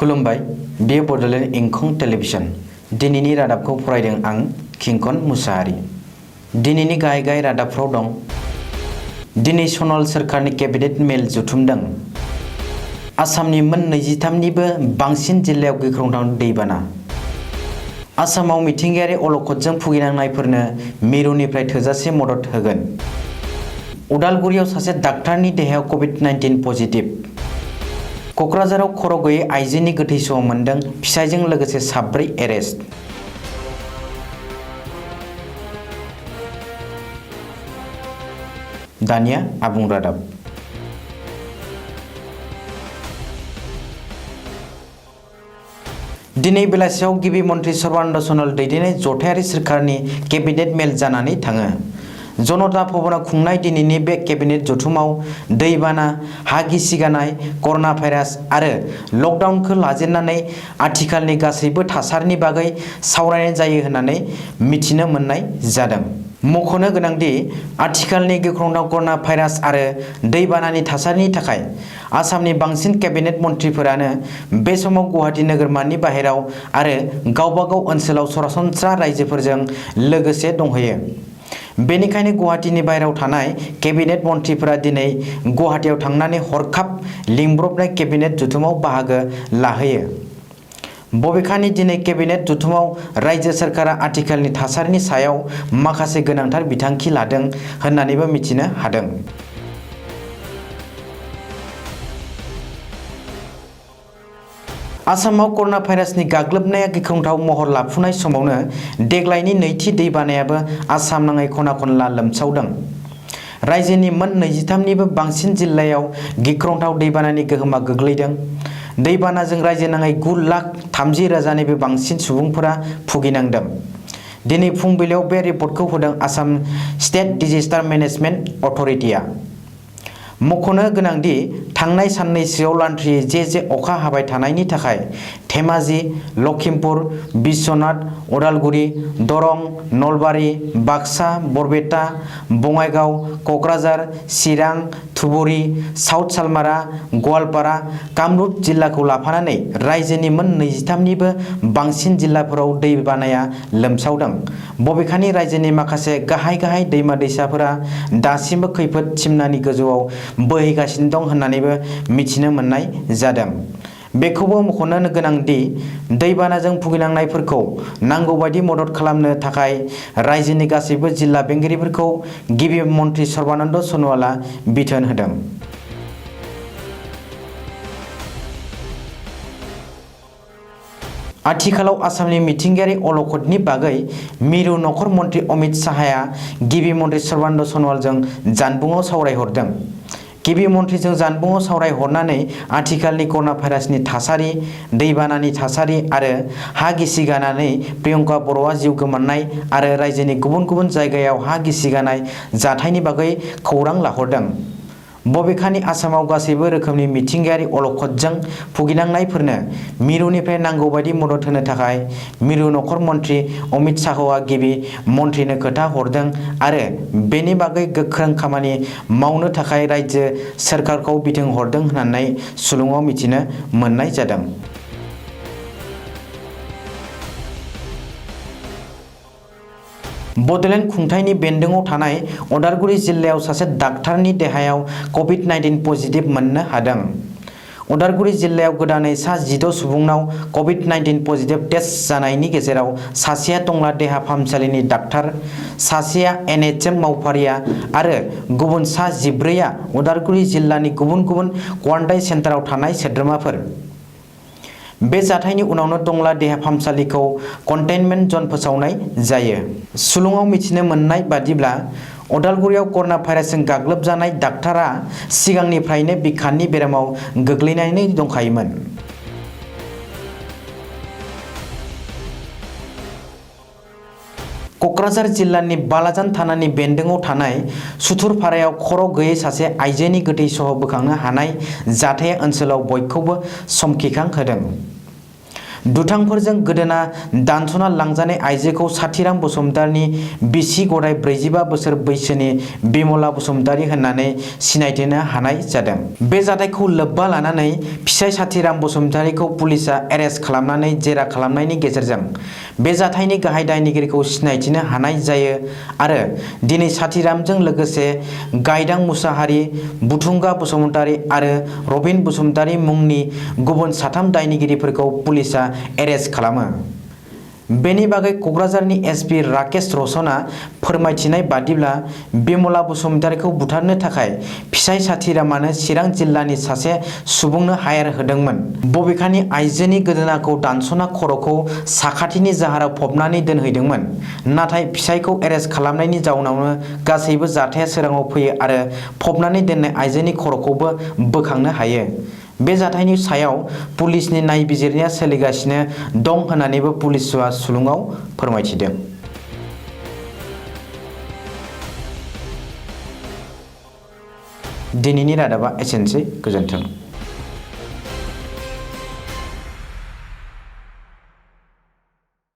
खुलुमबाय बेयो बडोलेण्ड इंखं टेलिभिजन दिनैनि रादाबखौ फरायदों आं किंकन मुसाहारि। दिनैनि गाहाय रादाबफ्राव दं दिनै सनल सोरखारनि केबिनेट मेल जथुमदों। आसामनि मोन 23निबो बांसिन जिल्लायाव गिख्रंथाव दैबाना। आसामाव मिथिंगायारि अलखदजों भुगिनांनायफोरनो मिरुनिफ्राय थोजासे मदद होगोन। उदालगुरियाव सासे डाक्टारनि देहायाव कभिड-19 पजिटिभ। क'क्राझाराव खर' गैयै आइजोनि गोथै सह मोन्दों, फिसायजों लोगोसे 4 एरेस्ट। दानिया आबुं रादाब। दिनै बेलासियाव गिबि मन्त्रि सर्बानन्द सन'वाल दैदेननाय जथायारि सोरखारनि केबिनेट मेल जानानै थाङो। जनता भवनाव खुंनाय दिनैनि बे केबिनेट जथुमाव दैबाना, हा गिसिगानाय, कर'ना भाइरास आरो लकडाउनखौ लाजेननानै आथिखालनि गासैबो थासारिनि बागै सावरायनाय जायो होननानै मिथिनो मोननाय जादों। मख'नो गोनांदि आथिखालनि गिख्रंथाव कर'ना भाइरास आरो दैबानानि थासारिनि थाखाय आसामनि बांसिन केबिनेट मन्थ्रिफोरानो बे समाव गुवाहाटी नोगोरमानि बाहेराव आरो गावबागाव ओनसोलाव सरासनस्रा रायजोफोरजों लोगोसे दंहैयो। बेनिखायनो गुवाहाटीनि बाहेराव थानाय केबिनेट मन्थ्रिफोरा दिनै गुवाहाटीयाव थांनानै हरखाब लिंब्रबनाय केबिनेट जथुमाव बाहागो लाहैयो। बबेखानि दिनै केबिनेट जथुमाव रायजो सोरखारा आथिखालनि थासारिनि सायाव माखासे गोनांथार बिथांखि लादों होननानैबो मिथिनो हादों। आसामाव कर'ना भाइरासनि गाग्लोबनाया गिख्रंथाव महर लाफुनाय समावनो देग्लायनि नैथि दैबानायाबो आसाम नाङै खना खनला लोमसावदों। रायजोनि मोन 23निबो बांसिन जिल्लायाव गिख्रंथाव दैबानानि गोहोमा गोग्लैदों। दैबानाजों रायजो नाङै 9,30,000निबो बांसिन सुबुंफोरा भुगिनांदों। दिनै फुंबिलियाव बे रिपर्टखौ होदों आसाम स्टेट डिजास्टार मेनेजमेन्ट अथ'रिटिआ। मख'नो गोनांदि थांनाय साननैसोआव लान्थ्रियै जे अखा हाबाय थानायनि थाखाय धेमाजि, लखिमपुर, बिश्वनाथ, उदालगुरि, दरं, नलबारि, बाक्सा, बरपेटा, बङाइगाव, क'क्राझार, चिरां, धुबुरी, साउथ सालमारा, गवालपारा, कामरुप जिल्लाखौ लाफानानै रायजोनि मोन 23निबो बांसिन जिल्लाफोराव दै बानाया लोमसावदों। बबेखानि रायजोनि माखासे गाहाय दैमा दैसाफोरा दासिमबो खैफोद सिमनानि गोजौआव बोहैगासिनो दं होननानैबो मिथिनो मोननाय जादों। बेखौबो मख'नो गोनांदि दैबानाजों भुगिनांनायफोरखौ नांगौबादि मदद खालामनो थाखाय रायजोनि गासैबो जिल्ला बेंगिरिफोरखौ गिबि मन्त्रि सर्बानन्द सन'वालआ बिथोन होदों। आथिखालाव आसामनि मिथिंगायारि अलखदनि बागै मिरु नखर मन्त्रि अमित शाहया गिबि मन्त्रि सर्बानन्द सन'वालजों जानबुङाव सावरायहरदों। गिबि मन्थ्रिजों जानबुङाव सावरायहरनानै आथिखालनि कर'ना भाइरासनि थासारि, दैबानानि थासारि आरो हा गिसिगानानै प्रियंका बर'आ जिउ गोमानाय आरो रायजोनि गुबुन जायगायाव हा गिसिगानाय जाथायनि बागै खौरां लाहरदों। बबेखानि आसामाव गासैबो रोखोमनि मिथिंगायारि अलखदजों भुगिनांनायफोरनो मिरुनिफ्राय नांगौबादि मदद होनो थाखाय मिरु नखर मन्त्रि अमित शाहआ गिबि मन्थ्रिनो खोथा हरदों आरो बेनि बागै गोख्रों खामानि मावनो थाखाय रायजो सोरखारखौ बिथोन हरदों होननानै सुलुङाव मिथिनो मोननाय जादों। बडोलेण्ड खुंथायनि बेन्दोङाव थानाय उदालगुरि जिल्लायाव सासे डाक्टारनि देहायाव कभिड-19 पजिटिभ मोननो हादों। उदालगुरि जिल्लायाव गोदानै सा 16 सुबुंनाव कभिड-19 पजिटिभ टेस्ट जानायनि गेजेराव सासेया टंला देहा फाहामसालिनि डाक्टार, सासेया NHM मावफारिया आरो गुबुन सा 14आ उदालगुरि जिल्लानि गुबुन क्वारेन्टाइन सेन्टाराव थानाय सोद्रोमाफोर। बे जाथायनि उनावनो टंला देहा फाहामसालिखौ कन्टेनमेन्ट जन फोसावनाय जायो। सुलुङाव मिथिनो मोननाय बादिब्ला उदालगुरियाव कर'ना भाइरासजों गाग्लोबजानाय डाक्टारआ सिगांनिफ्रायनो बिखानि बेरामाव गोग्लैनानै दंखायोमोन। क'क्राझार जिल्लानि बालाजान थानानि बेन्दोङाव थानाय सुथुरपारायाव खर' गैयै सासे आइजोनि गोथै सह बोखांनो हानाय जाथाया ओनसोलाव बयखौबो समखिखांहोदों। दुथांफोरजों गोदोना दानस'ना लांजानाय आइजोखौ साथिराम बसुमतारिनि बिसि गदाय 45 बोसोर बैसोनि बिमला बसुमतारि होननानै सिनायथिनो हानाय जादों। बे जाथायखौ लोब्बा लानानै फिसाय साथिराम बसुमतारिखौ पुलिसआ एरेस्ट खालामनानै जेरा खालामनायनि गेजेरजों बे जाथायनि गाहाय दायनिगिरिखौ सिनायथिनो हानाय जायो आरो दिनै साथिरामजों लोगोसे गायदां मुसाहारि, बुथुंगा बसुमतारि आरो रबिन बसुमतारि मुंनि गुबुन 3 दायनिगिरिफोरखौ पुलिसआ एरेस्ट खालामो। बेनि बागै क'क्राझारनि एसपि राकेश रशनआ फोरमायथिनाय बादिब्ला बिमला बसुमतारिखौ बुथारनो थाखाय फिसाय साथिरामानो चिरां जिल्लानि सासे सुबुंनो हायेर होदोंमोन। बबेखानि आइजोनि गोदोनाखौ दानस'ना खर'खौ साखाथिनि जाहाराव फबनानै दोनहैदोंमोन। नाथाय फिसायखौ एरेस्ट खालामनायनि जाउनावनो गासैबो जाथाया सोराङाव फैयो आरो फबनानै दोननाय आइजोनि खर'खौबो बोखांनो हायो। बे जाथायनि सायाव पुलिसनि नायबिजिरनाया सोलिगासिनो दं होननानैबो पुलिसआ सुलुङाव फोरमायथिदों। दिनैनि रादाबा एसेनोसै। गोजोन्थों।